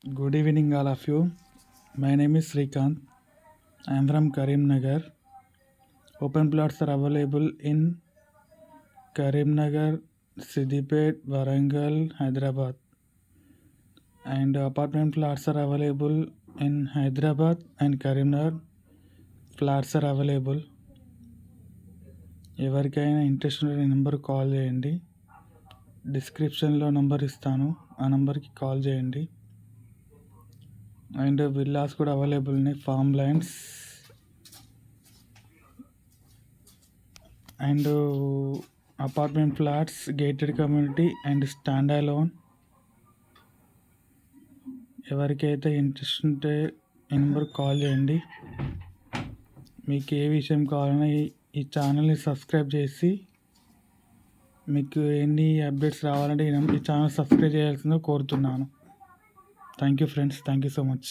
Good evening, all of you. My name is Srikanth. I am from Karimnagar. Open plots are available in Karimnagar, Siddipet, Warangal, Hyderabad. And apartment plots are available in Hyderabad and Karimnagar. Flats are available. ఎవరికైనా interest ఉంటే number call చేయండి. డిస్క్రిప్షన్లో number ఇస్తాను, ఆ నెంబర్కి call చేయండి. And villas కూడా available ఉన్నాయి, form lands and apartment flats, gated community and stand alone. ఎవరికైతే ఇంట్రెస్ట్ ఉంటే ఈ నెంబర్ కాల్ చేయండి. మీకు ఏ విషయం కావాలన్నా ఈ ఛానల్ని సబ్స్క్రైబ్ చేసి మీకు ఎన్ని అప్డేట్స్ రావాలంటే ఈ ఛానల్ సబ్స్క్రైబ్ చేయాల్సిందిగా కోరుతున్నాను. Thank you friends, thank you so much.